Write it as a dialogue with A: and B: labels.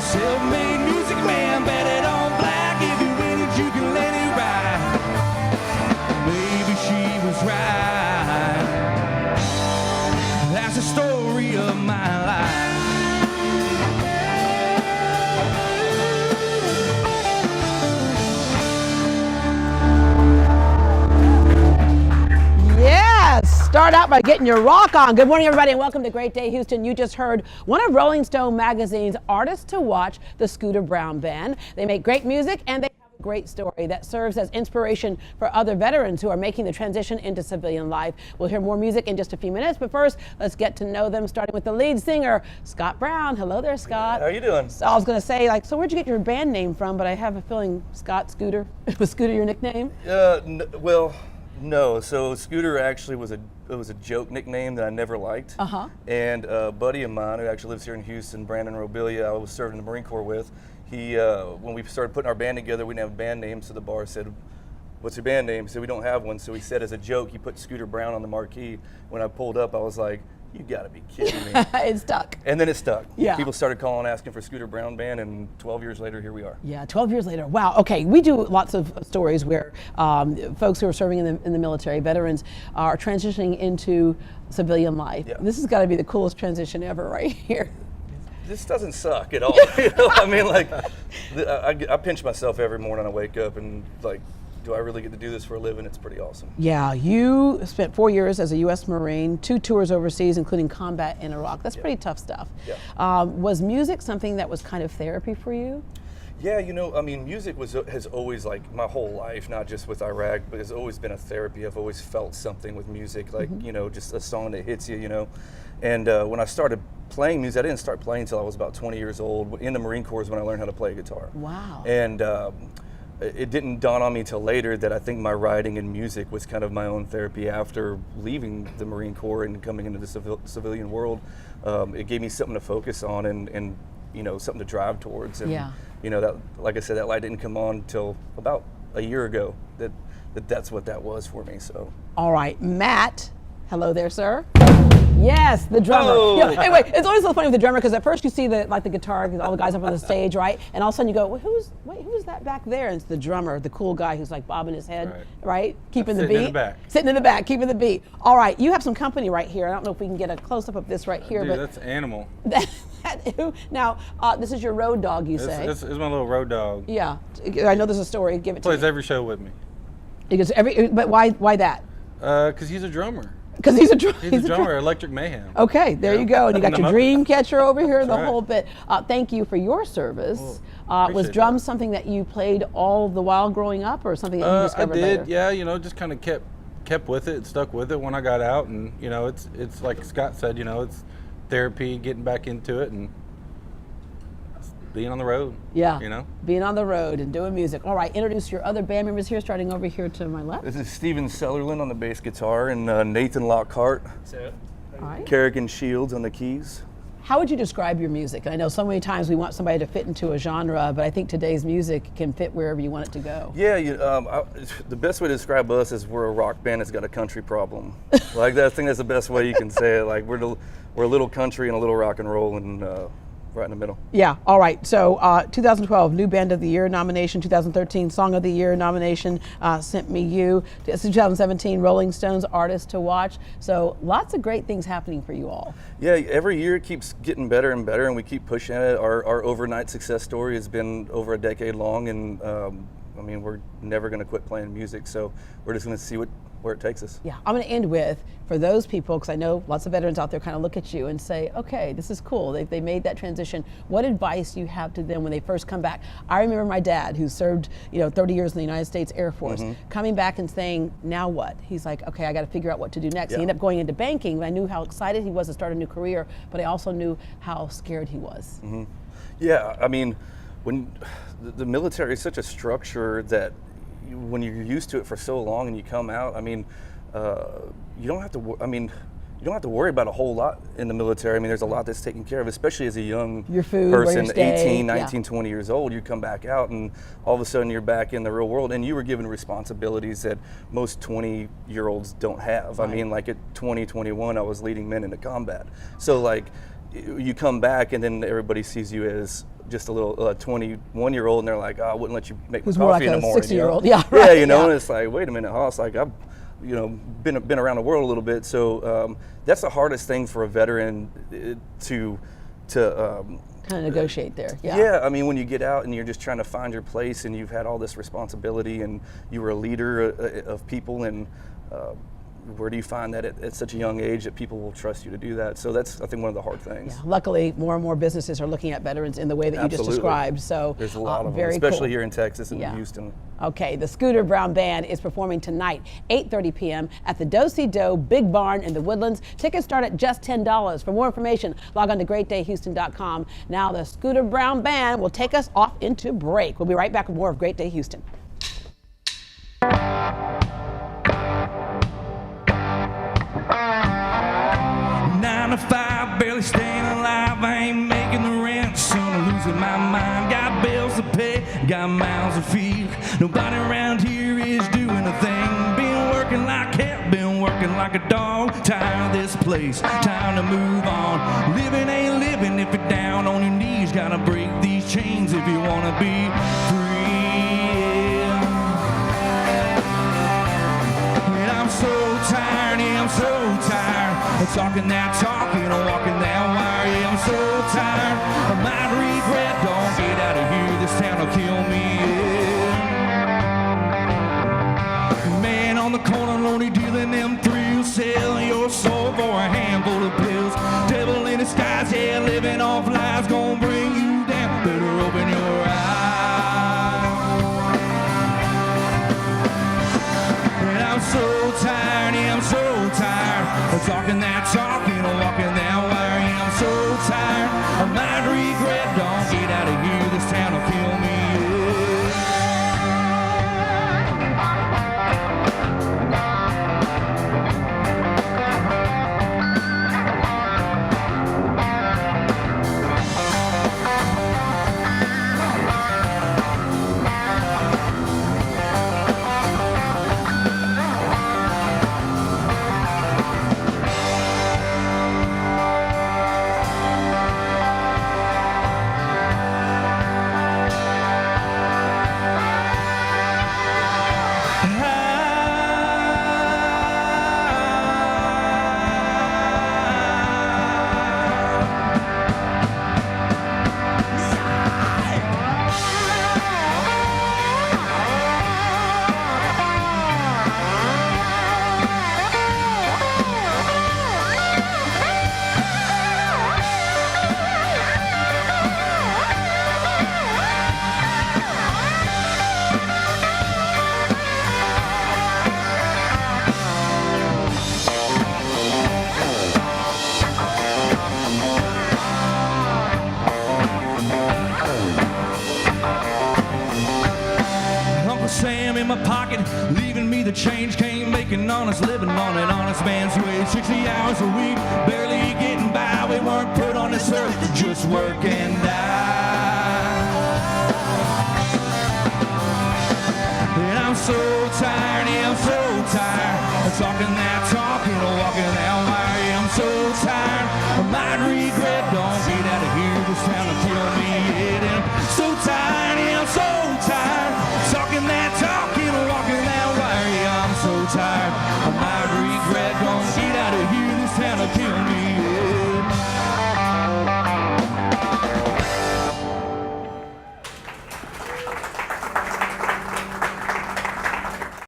A: self-made music man, bet it on black. If you win it, you can let it ride. Maybe she was right. That's the story of my life.
B: Start out by getting your rock on. Good morning, everybody, and welcome to Great Day Houston. You just heard one of Rolling Stone magazine's artists to watch, the Scooter Brown Band. They make great music and they have a great story that serves as inspiration for other veterans who are making the transition into civilian life. We'll hear more music in just a few minutes, but first, let's get to know them, starting with the lead singer, Scott Brown. Hello there, Scott.
C: How are you doing?
B: So I was going to say, so where'd you get your band name from? But I have a feeling Scott Scooter. Was Scooter your nickname?
C: No. So Scooter actually was a joke nickname that I never liked. And a buddy of mine who actually lives here in Houston, Brandon Robilia, I was serving in the Marine Corps with. He, when we started putting our band together, we didn't have a band name, so the bar said, "What's your band name?" He said, "We don't have one." So he said, as a joke, he put Scooter Brown on the marquee. When I pulled up, I was like, "You gotta be kidding me."
B: It stuck.
C: And then it stuck.
B: Yeah.
C: People started calling, asking for Scooter Brown Band, and 12 years later, here we are.
B: Yeah, 12 years later. Wow. Okay, we do lots of stories where folks who are serving in the military, veterans, are transitioning into civilian life.
C: Yeah.
B: This has got to be the coolest transition ever right here.
C: This doesn't suck at all. You know, I mean, like, I pinch myself every morning I wake up and, like, do I really get to do this for a living? It's pretty awesome.
B: Yeah, you spent 4 years as a U.S. Marine, 2 tours overseas, including combat in Iraq. That's pretty tough stuff.
C: Yeah.
B: Was music something that was kind of therapy for you?
C: Yeah, you know, I mean, music has always, like, my whole life, not just with Iraq, but has always been a therapy. I've always felt something with music, like, you know, just a song that hits you, you know. And when I started playing music, I didn't start playing until I was about 20 years old. In the Marine Corps is when I learned how to play guitar.
B: Wow.
C: And it didn't dawn on me until later that I think my writing and music was kind of my own therapy after leaving the Marine Corps and coming into the civilian world. It gave me something to focus on and you know, something to drive towards. And, you know, that, like I said, that light didn't come on until about a year ago, that's what that was for me, so. All
B: right, Matt, hello there, sir. Yes, the drummer.
C: Oh.
B: Yeah, anyway, it's always so funny with the drummer because at first you see the guitar, all the guys up on the stage, right? And all of a sudden you go, well, who's that back there? And it's the drummer, the cool guy who's like bobbing his head, right? Keeping the beat.
D: Sitting in the back.
B: Sitting in the back, keeping the beat. All right, you have some company right here. I don't know if we can get a close up of this right here,
D: Dude,
B: but
D: that's Animal.
B: Now, this is your road dog, you say?
D: It's my little road dog.
B: Yeah, I know there's a story. Give it to me.
D: Plays every show with me.
B: Because but why that?
D: Because he's a drummer.
B: Because he's a
D: drummer, Electric Mayhem.
B: Okay, there you go. And you got your dream catcher over here, the
D: right.
B: whole bit. Thank you for your service. Was
D: Appreciate
B: drums
D: that.
B: something that you played all the while growing up, or something that you discovered later?
D: I did, yeah. You know, just kind of kept with it, stuck with it when I got out, and you know, it's like Scott said, you know, it's therapy, getting back into it, and being on the road.
B: Yeah,
D: you know,
B: being on the road and doing music. All right, introduce your other band members here, starting over here to my left.
C: This is Steven Sellerland on the bass guitar and Nathan Lockhart,
B: All right.
C: Kerrigan Shields on the keys.
B: How would you describe your music? I know so many times we want somebody to fit into a genre, but I think today's music can fit wherever you want it to go.
C: Yeah, the best way to describe us is we're a rock band that's got a country problem. Like I think that's the best way you can say it. Like we're a little country and a little rock and roll and right in the middle.
B: Yeah, all right. So 2012, New Band of the Year nomination, 2013 Song of the Year nomination, Sent Me You, 2017 Rolling Stones Artist to Watch. So lots of great things happening for you all.
C: Yeah, every year it keeps getting better and better and we keep pushing it. Our overnight success story has been over a decade long and I mean, we're never going to quit playing music, so we're just going to see where it takes us.
B: Yeah, I'm going to end with, for those people, because I know lots of veterans out there kind of look at you and say, okay, this is cool, they made that transition. What advice you have to them when they first come back? I remember my dad, who served 30 years in the United States Air Force, coming back and saying, now what? He's like, okay, I got to figure out what to do next.
C: Yeah.
B: He ended up going into banking. I knew how excited he was to start a new career, but I also knew how scared he was.
C: Yeah, I mean, when the military is such a structure that when you're used to it for so long and you come out, I mean, you don't have to. I mean, you don't have to worry about a whole lot in the military. I mean, there's a lot that's taken care of, especially as a young
B: your food, where
C: person,
B: you stay,
C: 18, 19, 20 years old. You come back out, and all of a sudden you're back in the real world, and you were given responsibilities that most 20-year-olds don't have.
B: Right.
C: I mean, like at 20, 21, I was leading men into combat. So like, you come back and then everybody sees you as just a little 21-year-old, and they're like, oh, I wouldn't let you make my
B: Who's more
C: coffee
B: like
C: in the
B: a
C: morning.
B: 60-year-old.
C: You know?
B: Yeah, right.
C: Yeah, you know,
B: yeah.
C: and it's like, wait a minute, huh? It's like, I've, you know, been around the world a little bit, so that's the hardest thing for a veteran to
B: kind of negotiate there. Yeah.
C: Yeah, I mean, when you get out and you're just trying to find your place, and you've had all this responsibility, and you were a leader of people, and where do you find that at such a young age that people will trust you to do that? So that's, I think, one of the hard things.
B: Yeah. Luckily, more and more businesses are looking at veterans in the way that you just
C: Absolutely.
B: described. So
C: there's a lot of them,
B: very
C: especially
B: cool.
C: here in Texas and
B: Yeah.
C: Houston.
B: Okay, the Scooter Brown Band is performing tonight, 8:30 p.m. at the Do-Si-Do Big Barn in the Woodlands. Tickets start at just $10. For more information, log on to greatdayhouston.com. Now the Scooter Brown Band will take us off into break. We'll be right back with more of Great Day Houston.
A: 9 to 5, barely staying alive. I ain't making the rent, son, I'm losing my mind. Got bills to pay, got mouths to feed. Nobody around here is doing a thing. Been working like hell, been working like a dog. Tired of this place, time to move on. Living ain't living if you're down on your knees. Gotta break these chains if you wanna be free. And I'm so tired, yeah, I'm so tired. Talking that talk and walking that wire. Yeah, I'm so tired. I might regret. Don't get out of here. This town will kill me. Yeah. Man on the corner, lonely, dealing them thrills. Sell your soul for a handful of pills. Devil in disguise, yeah, living off lies. Gonna bring you down. Better open your eyes. And I'm so tired, yeah, I'm so tired. Talking that talk and walking that wire. Yeah, I'm so tired. I might regret. Don't get out of here. This town will kill me. Sam in my pocket, leaving me the change. Can't make an honest living on an honest man's wage. 60 hours a week, barely getting by. We weren't put on this earth to just work and die. And I'm so tired, yeah, I'm so tired. Talking that talk and walking that wire. Yeah, I'm so tired, I might regret. Don't get out of here, this town will kill me. Yeah, and I'm so tired, yeah, I'm so